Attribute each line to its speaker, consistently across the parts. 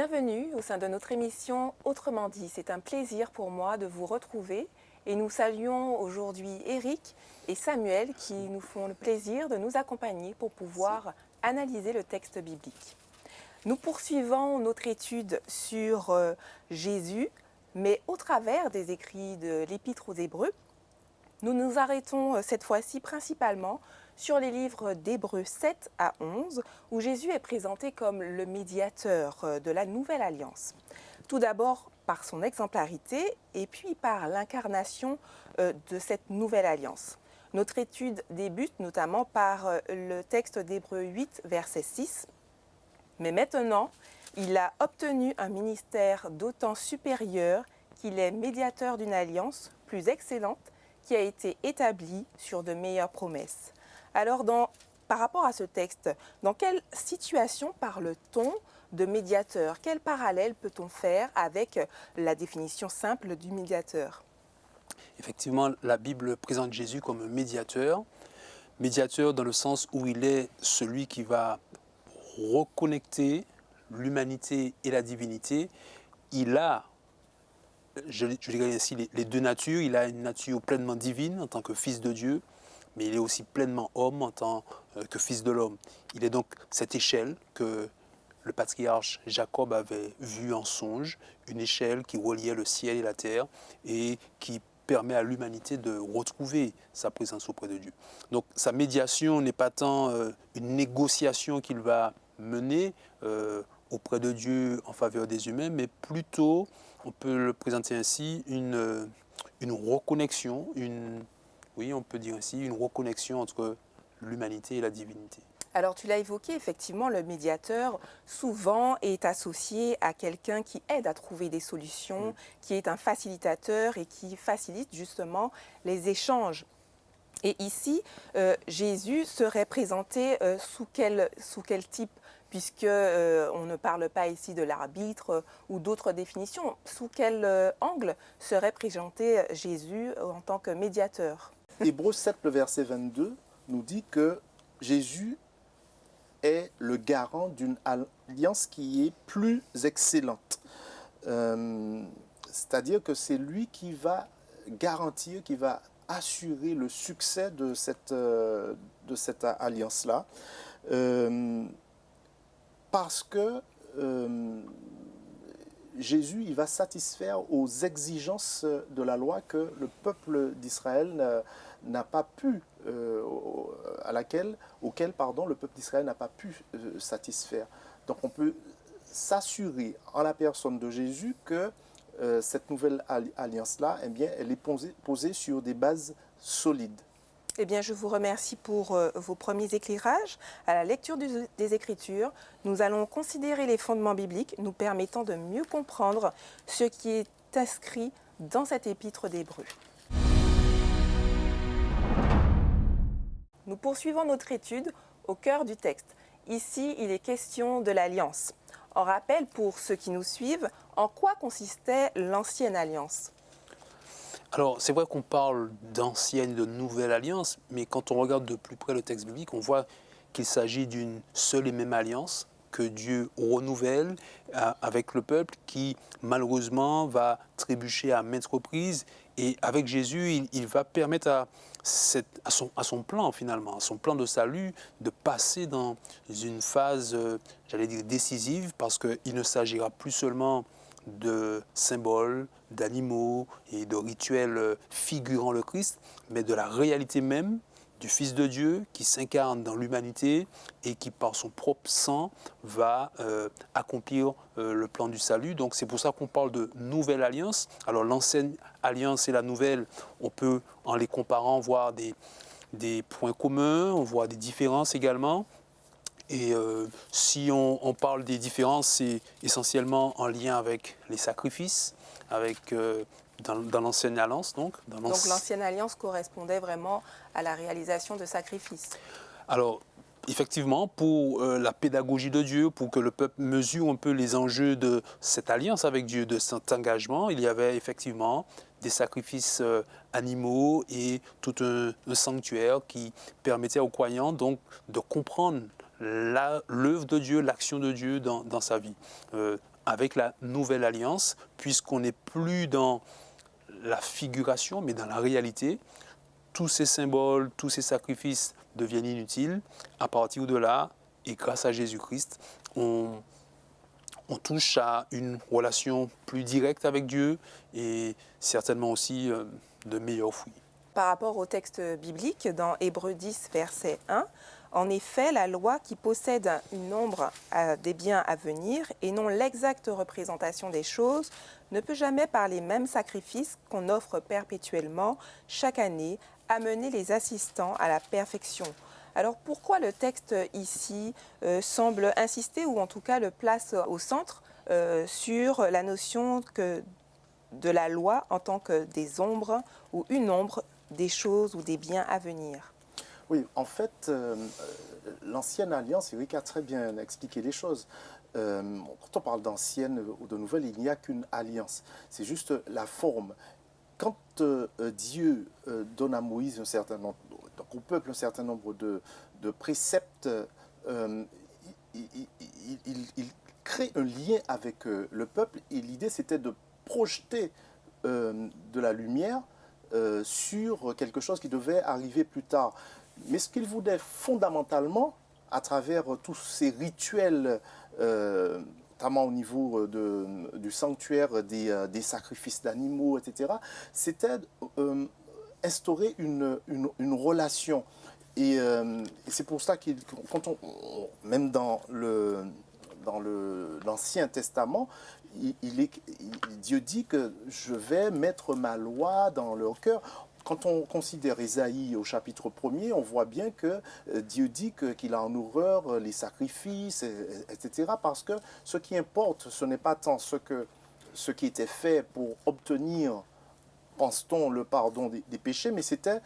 Speaker 1: Bienvenue au sein de notre émission Autrement dit. C'est un plaisir pour moi de vous retrouver et nous saluons aujourd'hui Eric et Samuel qui nous font le plaisir de nous accompagner pour pouvoir analyser le texte biblique. Nous poursuivons notre étude sur Jésus, mais au travers des écrits de l'Épître aux Hébreux. Nous nous arrêtons cette fois-ci principalement sur les livres d'Hébreux 7 à 11, où Jésus est présenté comme le médiateur de la Nouvelle Alliance. Tout d'abord par son exemplarité et puis par l'incarnation de cette Nouvelle Alliance. Notre étude débute notamment par le texte d'Hébreux 8, verset 6. Mais maintenant, il a obtenu un ministère d'autant supérieur qu'il est médiateur d'une alliance plus excellente qui a été établie sur de meilleures promesses. Alors, par rapport à ce texte, dans quelle situation parle-t-on de médiateur? Quel parallèle peut-on faire avec la définition simple du médiateur?
Speaker 2: Effectivement, la Bible présente Jésus comme un médiateur dans le sens où il est celui qui va reconnecter l'humanité et la divinité. Il a, je dirais ainsi, les deux natures. Il a une nature pleinement divine en tant que fils de Dieu, mais il est aussi pleinement homme en tant que fils de l'homme. Il est donc cette échelle que le patriarche Jacob avait vue en songe, une échelle qui reliait le ciel et la terre et qui permet à l'humanité de retrouver sa présence auprès de Dieu. Donc sa médiation n'est pas tant une négociation qu'il va mener auprès de Dieu en faveur des humains, mais plutôt, on peut le présenter ainsi, une reconnexion, on peut dire ainsi, une reconnexion entre l'humanité et la divinité.
Speaker 1: Alors tu l'as évoqué, effectivement, le médiateur souvent est associé à quelqu'un qui aide à trouver des solutions, qui est un facilitateur et qui facilite justement les échanges. Et ici, Jésus serait présenté sous quel type, puisque on ne parle pas ici de l'arbitre ou d'autres définitions. Sous quel angle serait présenté Jésus en tant que médiateur?
Speaker 3: Hébreux 7, le verset 22, nous dit que Jésus est le garant d'une alliance qui est plus excellente. C'est-à-dire que c'est lui qui va garantir, qui va assurer le succès de cette alliance-là. Parce que Jésus, il va satisfaire aux exigences de la loi que le peuple d'Israël n'a pas pu, auquel le peuple d'Israël n'a pas pu satisfaire. Donc on peut s'assurer en la personne de Jésus que cette nouvelle alliance-là, eh bien, elle est posée sur des bases solides.
Speaker 1: Eh bien, je vous remercie pour vos premiers éclairages. À la lecture des Écritures, nous allons considérer les fondements bibliques nous permettant de mieux comprendre ce qui est inscrit dans cet épître d'Hébreux. Nous poursuivons notre étude au cœur du texte. Ici, il est question de l'alliance. En rappel, pour ceux qui nous suivent, en quoi consistait l'ancienne alliance ?
Speaker 2: Alors, c'est vrai qu'on parle d'ancienne et de nouvelle alliance, mais quand on regarde de plus près le texte biblique, on voit qu'il s'agit d'une seule et même alliance que Dieu renouvelle avec le peuple qui, malheureusement, va trébucher à maintes reprises. Et avec Jésus, il va permettre à son plan, finalement, à son plan de salut, de passer dans une phase, décisive, parce qu'il ne s'agira plus seulement de symboles, d'animaux et de rituels figurant le Christ, mais de la réalité même du Fils de Dieu qui s'incarne dans l'humanité et qui, par son propre sang, va accomplir le plan du salut. Donc c'est pour ça qu'on parle de nouvelle alliance. Alors l'ancienne alliance et la nouvelle, on peut, en les comparant, voir des points communs, on voit des différences également. Et si on parle des différences, c'est essentiellement en lien avec les sacrifices, dans l'ancienne alliance. Donc
Speaker 1: l'ancienne alliance correspondait vraiment à la réalisation de sacrifices.
Speaker 2: Alors, effectivement, pour la pédagogie de Dieu, pour que le peuple mesure un peu les enjeux de cette alliance avec Dieu, de cet engagement, il y avait effectivement des sacrifices animaux et tout un sanctuaire qui permettait aux croyants donc de comprendre l'œuvre de Dieu, l'action de Dieu dans sa vie. avec la nouvelle alliance, puisqu'on n'est plus dans la figuration, mais dans la réalité. Tous ces symboles, tous ces sacrifices deviennent inutiles. À partir de là, et grâce à Jésus-Christ, on touche à une relation plus directe avec Dieu et certainement aussi de meilleurs fruits.
Speaker 1: Par rapport au texte biblique, dans Hébreux 10, verset 1, en effet, la loi qui possède une ombre des biens à venir et non l'exacte représentation des choses ne peut jamais, par les mêmes sacrifices qu'on offre perpétuellement chaque année, amener les assistants à la perfection. Alors pourquoi le texte ici semble insister, ou en tout cas le place au centre, sur la notion de la loi en tant que des ombres ou une ombre des choses ou des biens à venir?
Speaker 3: Oui, en fait, l'ancienne alliance, Eric a très bien expliqué les choses. Quand on parle d'ancienne ou de nouvelle, il n'y a qu'une alliance. C'est juste la forme. Quand Dieu donne à Moïse un certain nombre, donc au peuple un certain nombre de préceptes, il crée un lien avec le peuple, et l'idée c'était de projeter de la lumière sur quelque chose qui devait arriver plus tard. Mais ce qu'il voulait fondamentalement, à travers tous ces rituels, notamment au niveau du sanctuaire, des sacrifices d'animaux, etc., c'était instaurer une relation. Et c'est pour ça que même dans l'Ancien Testament, Dieu dit que je vais mettre ma loi dans leur cœur. Quand on considère Ésaïe au chapitre 1er, on voit bien que Dieu dit qu'il a en horreur les sacrifices, etc. Parce que ce qui importe, ce n'est pas tant ce qui était fait pour obtenir, pense-t-on, le pardon des péchés, mais c'était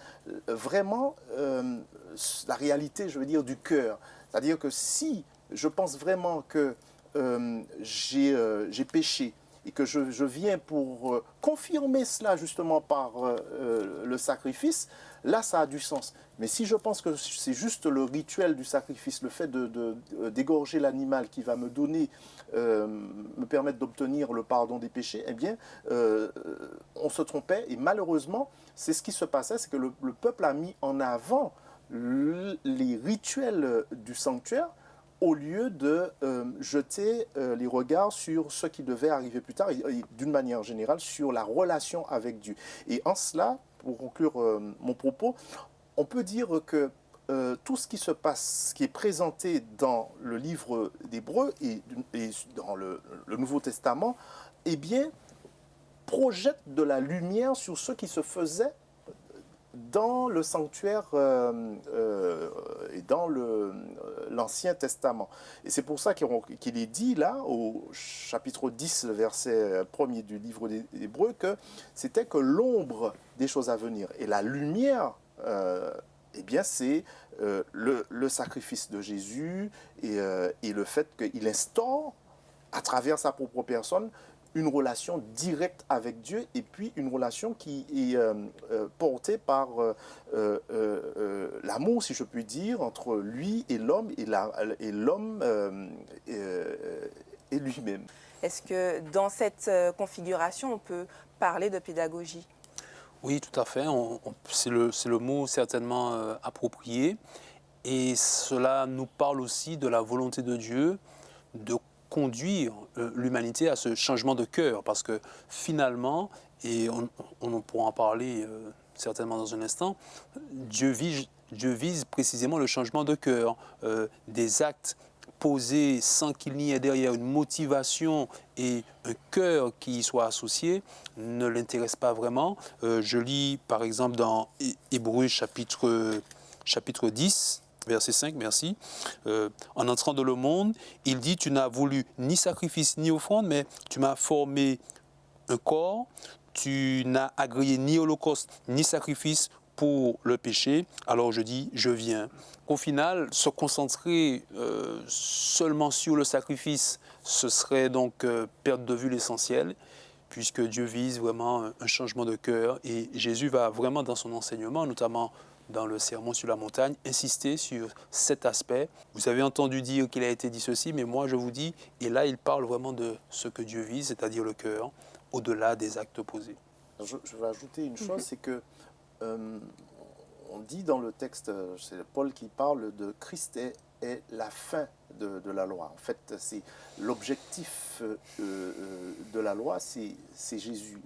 Speaker 3: vraiment la réalité, je veux dire, du cœur. C'est-à-dire que si je pense vraiment que j'ai péché, et que je viens pour confirmer cela justement par le sacrifice, là ça a du sens. Mais si je pense que c'est juste le rituel du sacrifice, le fait d'égorger l'animal qui va me donner, me permettre d'obtenir le pardon des péchés, eh bien on se trompait, et malheureusement c'est ce qui se passait, c'est que le peuple a mis en avant les rituels du sanctuaire, au lieu de jeter les regards sur ce qui devait arriver plus tard, et d'une manière générale sur la relation avec Dieu. Et en cela, pour conclure mon propos, on peut dire que tout ce qui se passe, ce qui est présenté dans le livre d'Hébreux et dans le Nouveau Testament, eh bien, projette de la lumière sur ce qui se faisait dans le sanctuaire et dans l'Ancien Testament. Et c'est pour ça qu'il est dit là, au chapitre 10, verset 1er du livre des Hébreux, que c'était que l'ombre des choses à venir. Et la lumière, eh bien, c'est le sacrifice de Jésus et le fait qu'il instaure, à travers sa propre personne, une relation directe avec Dieu, et puis une relation qui est portée par l'amour, si je puis dire, entre lui et l'homme, et l'homme et lui-même.
Speaker 1: Est-ce que dans cette configuration, on peut parler de pédagogie?
Speaker 2: Oui, tout à fait. C'est le mot certainement approprié. Et cela nous parle aussi de la volonté de Dieu de conduire l'humanité à ce changement de cœur, parce que finalement, et on pourra en parler certainement dans un instant, Dieu vise précisément le changement de cœur, des actes posés sans qu'il n'y ait derrière une motivation et un cœur qui y soit associé ne l'intéresse pas vraiment. Je lis par exemple dans Hébreux chapitre 10, verset 5, merci. En entrant dans le monde, il dit, tu n'as voulu ni sacrifice ni offrande, mais tu m'as formé un corps, tu n'as agréé ni holocauste ni sacrifice pour le péché, alors je dis, je viens. Au final, se concentrer seulement sur le sacrifice, ce serait donc perdre de vue l'essentiel, puisque Dieu vise vraiment un changement de cœur, et Jésus va vraiment dans son enseignement, notamment dans le Sermon sur la montagne, insister sur cet aspect. Vous avez entendu dire qu'il a été dit ceci, mais moi je vous dis, et là il parle vraiment de ce que Dieu vise, c'est-à-dire le cœur, au-delà des actes posés.
Speaker 3: Je vais ajouter une chose, c'est que on dit dans le texte, c'est Paul qui parle de Christ est la fin de la loi. En fait, c'est l'objectif de la loi, c'est Jésus.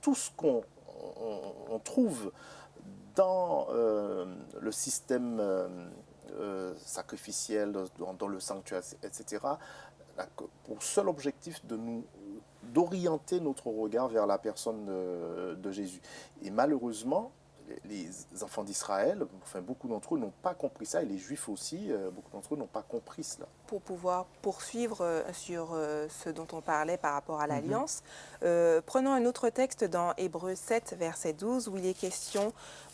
Speaker 3: Tout ce qu'on trouve dans le système sacrificiel, dans le sanctuaire, etc., a pour seul objectif d'orienter notre regard vers la personne de Jésus. Et malheureusement, les enfants d'Israël, enfin beaucoup d'entre eux n'ont pas compris ça, et les Juifs aussi, beaucoup d'entre eux n'ont pas compris cela.
Speaker 1: Pour pouvoir poursuivre sur ce dont on parlait par rapport à l'Alliance, prenons un autre texte dans Hébreux 7, verset 12, où il est question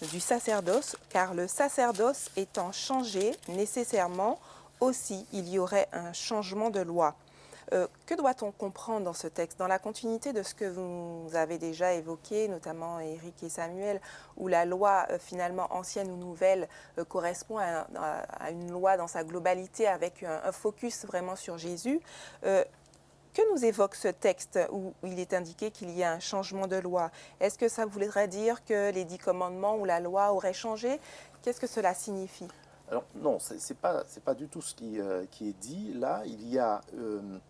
Speaker 1: du sacerdoce, car le sacerdoce étant changé, nécessairement aussi il y aurait un changement de loi. Que doit-on comprendre dans ce texte, dans la continuité de ce que vous avez déjà évoqué, notamment Éric et Samuel, où la loi finalement ancienne ou nouvelle correspond à une loi dans sa globalité avec un focus vraiment sur Jésus. Que nous évoque ce texte où il est indiqué qu'il y a un changement de loi? Est-ce que ça voudrait dire que les 10 commandements ou la loi auraient changé? Qu'est-ce que cela signifie?
Speaker 3: Alors non, c'est pas du tout ce qui est dit. Là, il y a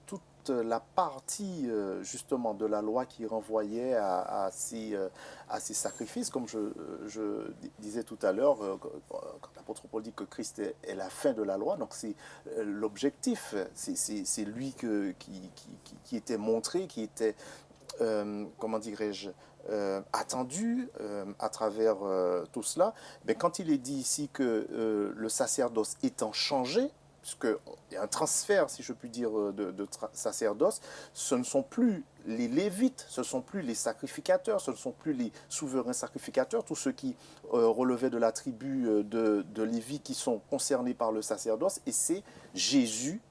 Speaker 3: toute la partie justement de la loi qui renvoyait à ces sacrifices. Comme je disais tout à l'heure, quand l'apôtre Paul dit que Christ est la fin de la loi, donc c'est l'objectif, c'est lui qui était montré, qui était, comment dirais-je, attendu à travers tout cela. Mais quand il est dit ici que le sacerdoce étant changé, puisqu'il y a un transfert, si je puis dire, de sacerdoce, ce ne sont plus les Lévites, ce ne sont plus les sacrificateurs, ce ne sont plus les souverains sacrificateurs, tous ceux qui relevaient de la tribu de Lévi qui sont concernés par le sacerdoce, et c'est Jésus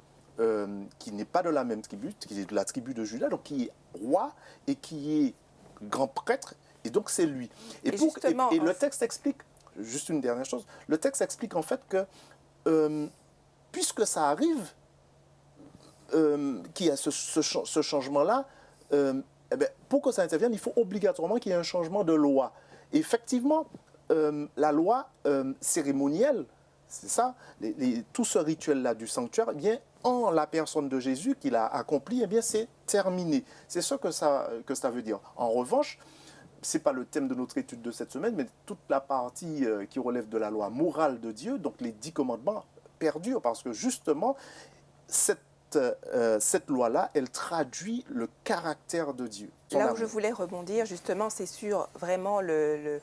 Speaker 3: qui n'est pas de la même tribu, qui est de la tribu de Juda, donc qui est roi et qui est grand prêtre, et donc c'est lui. Et le texte explique, juste une dernière chose, le texte explique en fait que puisque ça arrive, qu'il y a ce changement-là, eh bien, pour que ça intervienne, il faut obligatoirement qu'il y ait un changement de loi. Et effectivement, la loi cérémonielle, c'est ça, tout ce rituel-là du sanctuaire, eh bien, en la personne de Jésus qu'il a accompli, eh bien, c'est terminé. C'est ce que ça veut dire. En revanche, ce n'est pas le thème de notre étude de cette semaine, mais toute la partie qui relève de la loi morale de Dieu, donc les 10 commandements, perdurent parce que justement, cette loi-là, elle traduit le caractère de Dieu.
Speaker 1: Là où je voulais rebondir, justement, c'est sur vraiment le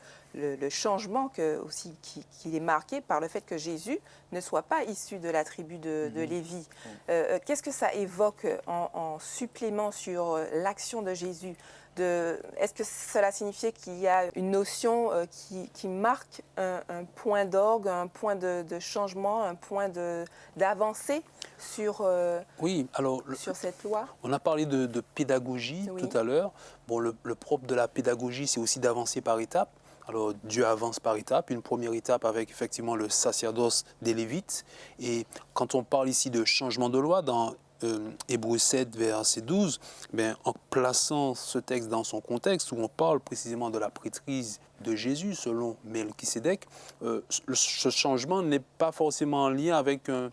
Speaker 1: changement qui est marqué par le fait que Jésus ne soit pas issu de la tribu de Lévi. Qu'est-ce que ça évoque en supplément sur l'action de Jésus? Est-ce que cela signifiait qu'il y a une notion qui marque un point d'orgue, un point de changement, un point d'avancée sur cette loi?
Speaker 2: On a parlé de pédagogie tout à l'heure. Bon, le propre de la pédagogie, c'est aussi d'avancer par étapes. Alors Dieu avance par étapes. Une première étape avec effectivement le sacerdoce des Lévites. Et quand on parle ici de changement de loi, dans Hébreux 7, verset 12, en plaçant ce texte dans son contexte, où on parle précisément de la prêtrise de Jésus selon Melchisédek, ce changement n'est pas forcément en lien avec un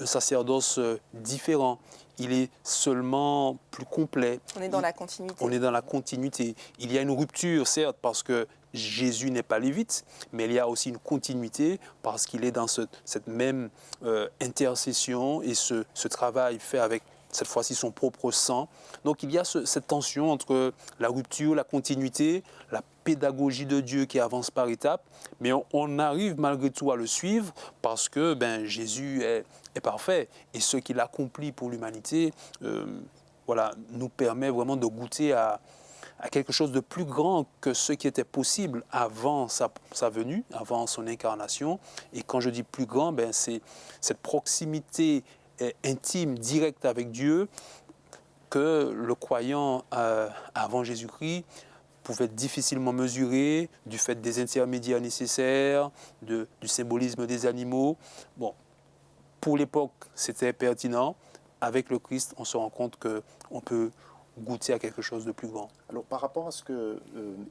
Speaker 2: sacerdoce différent. Il est seulement plus complet.
Speaker 1: On est dans la continuité.
Speaker 2: On est dans la continuité. Il y a une rupture, certes, parce que Jésus n'est pas lévite, mais il y a aussi une continuité parce qu'il est dans cette même intercession et ce travail fait avec cette fois-ci son propre sang. Donc il y a cette tension entre la rupture, la continuité, la pédagogie de Dieu qui avance par étapes, mais on arrive malgré tout à le suivre parce que Jésus est parfait et ce qu'il accomplit pour l'humanité nous permet vraiment de goûter à quelque chose de plus grand que ce qui était possible avant sa venue, avant son incarnation. Et quand je dis plus grand, c'est cette proximité intime, directe avec Dieu que le croyant avant Jésus-Christ pouvait être difficilement mesurée du fait des intermédiaires nécessaires, du symbolisme des animaux. Bon, pour l'époque, c'était pertinent. Avec le Christ, on se rend compte qu'on peut goûter à quelque chose de plus grand.
Speaker 3: Alors, par rapport à ce que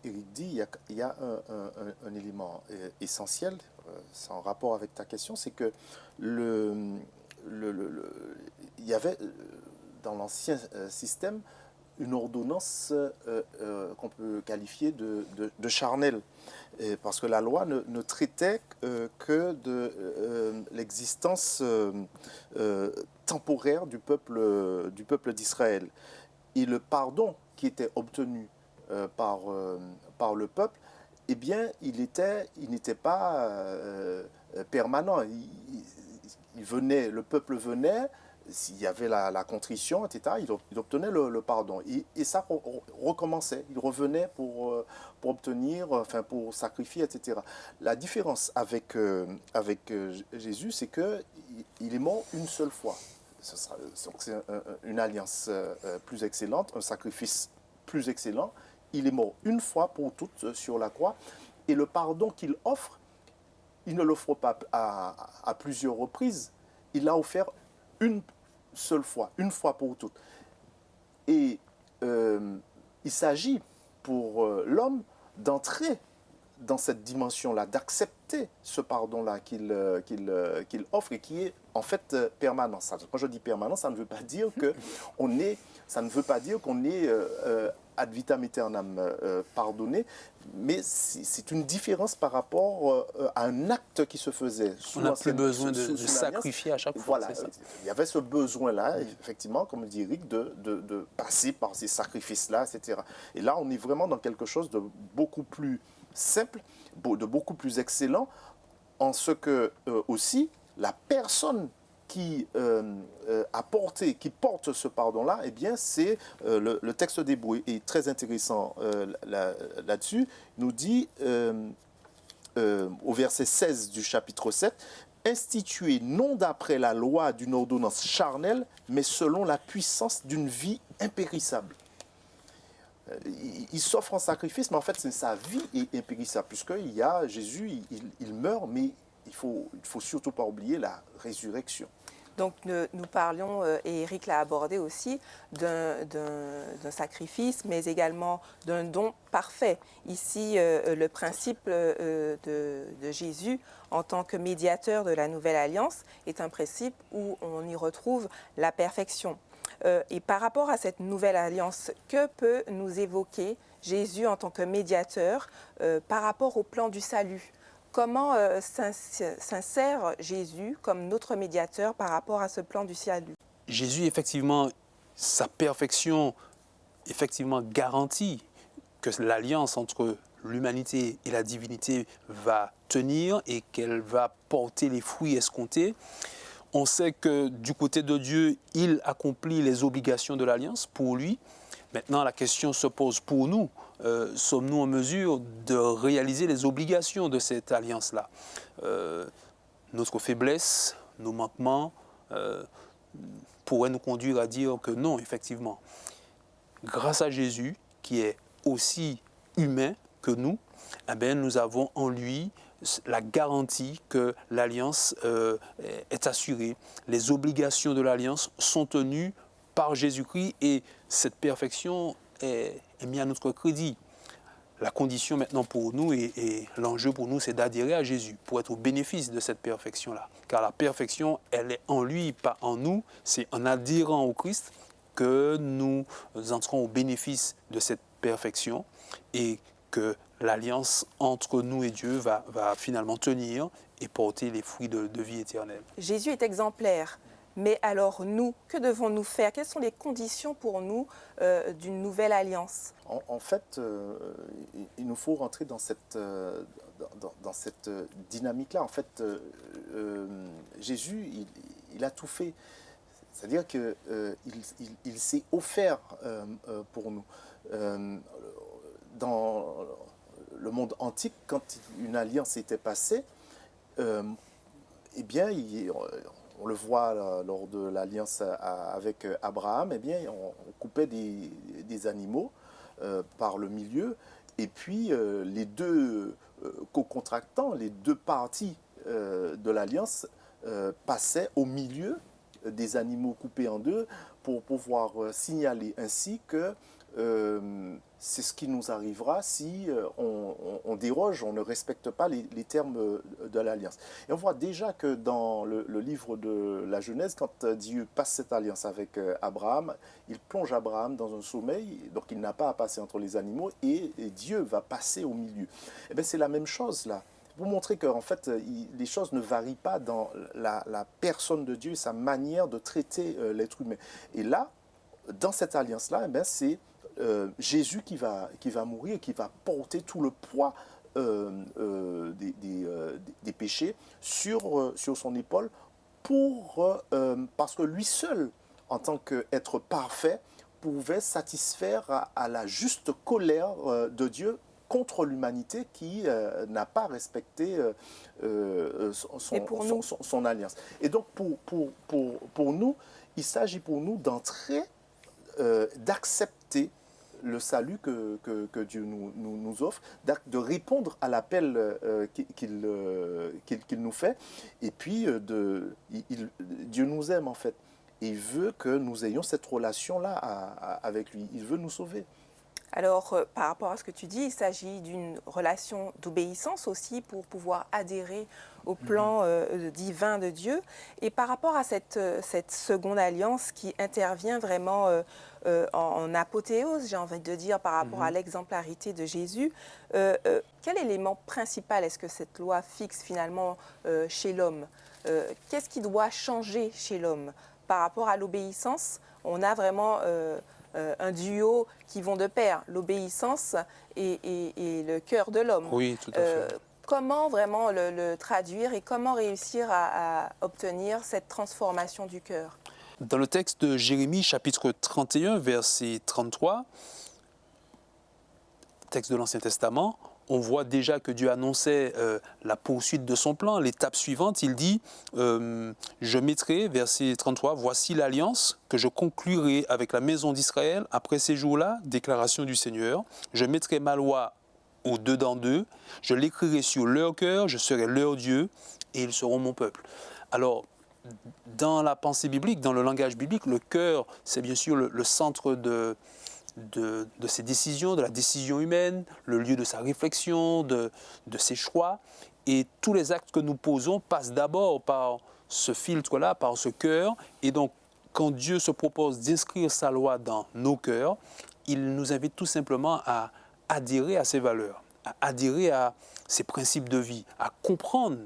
Speaker 3: Éric dit, il y a un élément essentiel, c'est en rapport avec ta question, c'est que il y avait dans l'ancien système une ordonnance qu'on peut qualifier de charnelle, parce que la loi ne traitait que de l'existence temporaire du peuple d'Israël. Et le pardon qui était obtenu par le peuple, eh bien, il n'était pas permanent. Le peuple venait, s'il y avait la contrition, etc., il obtenait le pardon. Et ça recommençait. Il revenait pour obtenir, enfin, pour sacrifier, etc. La différence avec Jésus, c'est qu'il est mort une seule fois. C'est une alliance plus excellente, un sacrifice plus excellent. Il est mort une fois pour toutes sur la croix. Et le pardon qu'il offre, il ne l'offre pas à plusieurs reprises. Il l'a offert une seule fois, une fois pour toutes. Et il s'agit pour l'homme d'entrer dans cette dimension-là, d'accepter ce pardon-là qu'il offre et qui est en fait permanent. Quand je dis permanent, ça ne veut pas dire qu'on est ad vitam aeternam pardonné, mais c'est une différence par rapport à un acte qui se faisait.
Speaker 2: On n'a plus besoin de sacrifier à chaque fois.
Speaker 3: Voilà, il y avait ce besoin-là, effectivement, comme dit Eric, de passer par ces sacrifices-là, etc. Et là, on est vraiment dans quelque chose de beaucoup plus simple, de beaucoup plus excellent, en ce que aussi la personne qui qui porte ce pardon-là, eh bien, c'est le texte d'Hébreux est très intéressant là-dessus. Il nous dit au verset 16 du chapitre 7, institué non d'après la loi d'une ordonnance charnelle, mais selon la puissance d'une vie impérissable. Il s'offre en sacrifice, mais en fait, sa vie est impérissable, puisqu'il y a Jésus, il meurt, mais il faut surtout pas oublier la résurrection.
Speaker 1: Donc nous parlions, et Eric l'a abordé aussi, d'un sacrifice, mais également d'un don parfait. Ici, le principe de Jésus en tant que médiateur de la nouvelle alliance est un principe où on y retrouve la perfection. Et par rapport à cette nouvelle alliance, que peut nous évoquer Jésus en tant que médiateur par rapport au plan du salut ? Comment s'insère Jésus comme notre médiateur par rapport à ce plan du salut ?
Speaker 2: Jésus, effectivement, sa perfection, effectivement, garantit que l'alliance entre l'humanité et la divinité va tenir et qu'elle va porter les fruits escomptés. On sait que du côté de Dieu, il accomplit les obligations de l'alliance pour lui. Maintenant, la question se pose pour nous. Sommes-nous en mesure de réaliser les obligations de cette alliance-là ? Notre faiblesse, nos manquements pourraient nous conduire à dire que non, effectivement. Grâce à Jésus, qui est aussi humain que nous, eh bien, nous avons en lui la garantie que l'alliance est assurée. Les obligations de l'alliance sont tenues par Jésus-Christ et cette perfection est mise à notre crédit. La condition maintenant pour nous et l'enjeu pour nous, c'est d'adhérer à Jésus pour être au bénéfice de cette perfection-là. Car la perfection, elle est en lui, pas en nous. C'est en adhérant au Christ que nous entrons au bénéfice de cette perfection et que l'alliance entre nous et Dieu va finalement tenir et porter les fruits de vie éternelle.
Speaker 1: Jésus est exemplaire. Mais alors nous, que devons-nous faire ? Quelles sont les conditions pour nous d'une nouvelle alliance ?
Speaker 3: En fait, il nous faut rentrer dans cette dynamique-là. En fait, Jésus, il a tout fait. C'est-à-dire qu'il s'est offert pour nous. Dans le monde antique, quand une alliance était passée, eh bien, on le voit lors de l'alliance avec Abraham, eh bien, on coupait des animaux par le milieu Et puis, les deux co-contractants, les deux parties de l'alliance passaient au milieu des animaux coupés en deux pour pouvoir signaler ainsi que c'est ce qui nous arrivera si on déroge, on ne respecte pas les termes de l'alliance. Et on voit déjà que dans le livre de la Genèse, quand Dieu passe cette alliance avec Abraham, il plonge Abraham dans un sommeil, donc il n'a pas à passer entre les animaux, et Dieu va passer au milieu. Et bien c'est la même chose là. Pour montrer qu'en fait, les choses ne varient pas dans la personne de Dieu et sa manière de traiter l'être humain. Et là, dans cette alliance-là, eh c'est Jésus qui va mourir et qui va porter tout le poids des péchés sur son épaule parce que lui seul, en tant qu'être parfait, pouvait satisfaire à la juste colère de Dieu contre l'humanité qui n'a pas respecté son alliance. Et donc, pour nous, il s'agit pour nous d'entrer, d'accepter le salut que Dieu nous offre, de répondre à l'appel qu'il nous fait. Et puis, Dieu nous aime en fait. Et il veut que nous ayons cette relation-là avec lui. Il veut nous sauver.
Speaker 1: Alors, par rapport à ce que tu dis, il s'agit d'une relation d'obéissance aussi pour pouvoir adhérer au plan divin de Dieu. Et par rapport à cette seconde alliance qui intervient vraiment en apothéose, j'ai envie de dire, par rapport à l'exemplarité de Jésus, quel élément principal est-ce que cette loi fixe finalement chez l'homme? Qu'est-ce qui doit changer chez l'homme? Par rapport à l'obéissance, on a vraiment un duo qui vont de pair, l'obéissance et le cœur de l'homme.
Speaker 2: Oui, tout à fait.
Speaker 1: Comment vraiment le traduire et comment réussir à obtenir cette transformation du cœur?
Speaker 2: Dans le texte de Jérémie, chapitre 31, verset 33, texte de l'Ancien Testament, on voit déjà que Dieu annonçait la poursuite de son plan. L'étape suivante, il dit « Je mettrai, verset 33, voici l'alliance que je conclurai avec la maison d'Israël après ces jours-là, déclaration du Seigneur. Je mettrai ma loi au-dedans d'eux, je l'écrirai sur leur cœur, je serai leur Dieu et ils seront mon peuple. » Alors, dans la pensée biblique, dans le langage biblique, le cœur, c'est bien sûr le centre de ses décisions, de la décision humaine, le lieu de sa réflexion, de ses choix. Et tous les actes que nous posons passent d'abord par ce filtre-là, par ce cœur. Et donc, quand Dieu se propose d'inscrire sa loi dans nos cœurs, il nous invite tout simplement à adhérer à ses valeurs, à adhérer à ses principes de vie, à comprendre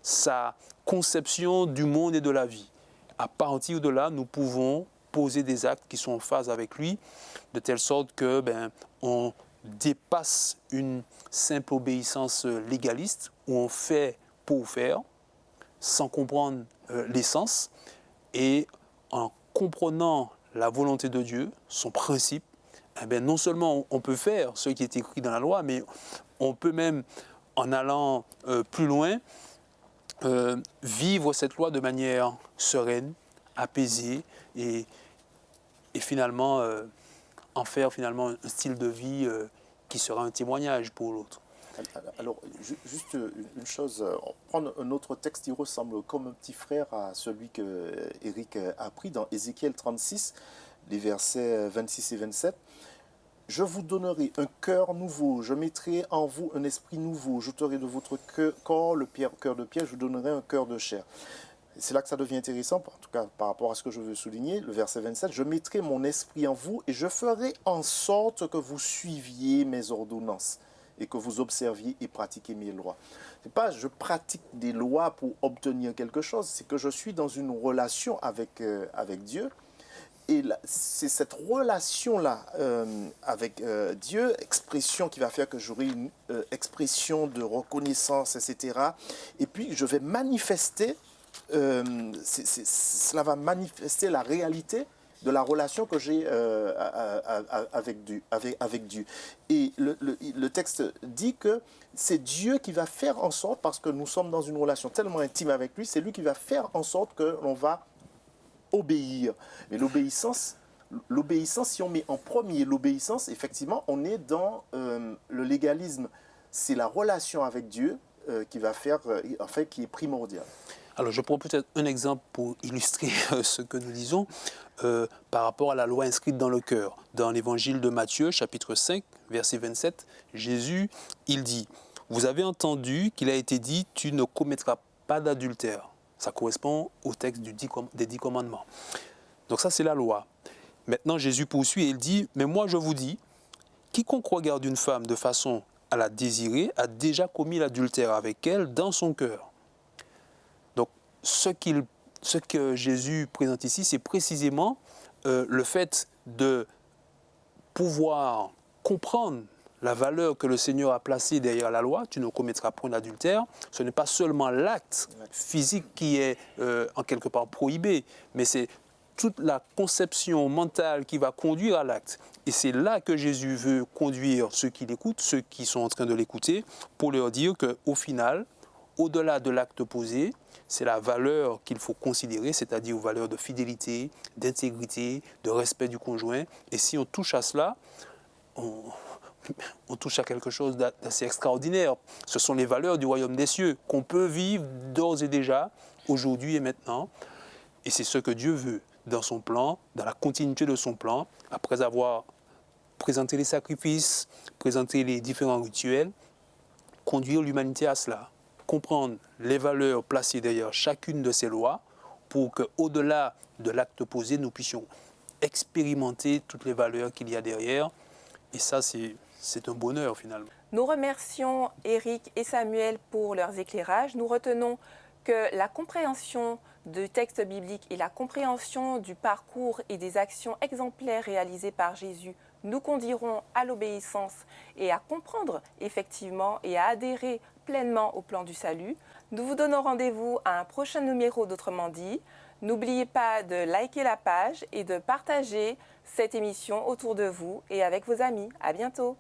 Speaker 2: sa conception du monde et de la vie. À partir de là, nous pouvons poser des actes qui sont en phase avec lui, de telle sorte que on dépasse une simple obéissance légaliste où on fait pour faire, sans comprendre l'essence, et en comprenant la volonté de Dieu, son principe, non seulement on peut faire ce qui est écrit dans la loi, mais on peut même, en allant plus loin, vivre cette loi de manière sereine, apaisée et finalement en faire finalement un style de vie qui sera un témoignage pour l'autre.
Speaker 3: Alors, juste une chose, on prend un autre texte, il ressemble comme un petit frère à celui que Eric a pris dans Ézéchiel 36, les versets 26 et 27. Je vous donnerai un cœur nouveau, je mettrai en vous un esprit nouveau, j'ôterai de votre corps le cœur de pierre, je vous donnerai un cœur de chair. C'est là que ça devient intéressant, en tout cas par rapport à ce que je veux souligner, le verset 27, je mettrai mon esprit en vous et je ferai en sorte que vous suiviez mes ordonnances et que vous observiez et pratiquiez mes lois. Ce n'est pas je pratique des lois pour obtenir quelque chose, c'est que je suis dans une relation avec Dieu. Et c'est cette relation-là avec Dieu, expression qui va faire que j'aurai une expression de reconnaissance, etc. Et puis je vais manifester, cela va manifester la réalité de la relation que j'ai avec Dieu. Et le texte dit que c'est Dieu qui va faire en sorte, parce que nous sommes dans une relation tellement intime avec lui, c'est lui qui va faire en sorte que l'on va obéir. Mais l'obéissance, l'obéissance, si on met en premier l'obéissance, effectivement, on est dans le légalisme. C'est la relation avec Dieu qui va faire, en fait, qui est primordiale.
Speaker 2: Alors, je prends peut-être un exemple pour illustrer ce que nous disons par rapport à la loi inscrite dans le cœur. Dans l'évangile de Matthieu, chapitre 5, verset 27, Jésus, il dit « Vous avez entendu qu'il a été dit « Tu ne commettras pas d'adultère ». Ça correspond au texte des 10 commandements. Donc ça, c'est la loi. Maintenant, Jésus poursuit et il dit « Mais moi, je vous dis, quiconque regarde une femme de façon à la désirer a déjà commis l'adultère avec elle dans son cœur. » Donc, ce que Jésus présente ici, c'est précisément le fait de pouvoir comprendre la valeur que le Seigneur a placée derrière la loi. Tu ne commettras point d'adultère. Ce n'est pas seulement l'acte physique qui est en quelque part prohibé, mais c'est toute la conception mentale qui va conduire à l'acte. Et c'est là que Jésus veut conduire ceux qui l'écoutent, ceux qui sont en train de l'écouter, pour leur dire qu'au final, au-delà de l'acte posé, c'est la valeur qu'il faut considérer, c'est-à-dire valeur de fidélité, d'intégrité, de respect du conjoint. Et si on touche à cela, on touche à quelque chose d'assez extraordinaire. Ce sont les valeurs du royaume des cieux qu'on peut vivre d'ores et déjà, aujourd'hui et maintenant. Et c'est ce que Dieu veut dans son plan, dans la continuité de son plan, après avoir présenté les sacrifices, présenté les différents rituels, conduire l'humanité à cela. Comprendre les valeurs placées derrière chacune de ces lois pour qu'au-delà de l'acte posé, nous puissions expérimenter toutes les valeurs qu'il y a derrière. Et ça, c'est un bonheur finalement.
Speaker 1: Nous remercions Éric et Samuel pour leurs éclairages. Nous retenons que la compréhension du texte biblique et la compréhension du parcours et des actions exemplaires réalisées par Jésus nous conduiront à l'obéissance et à comprendre effectivement et à adhérer pleinement au plan du salut. Nous vous donnons rendez-vous à un prochain numéro d'Autrement dit. N'oubliez pas de liker la page et de partager cette émission autour de vous et avec vos amis. À bientôt.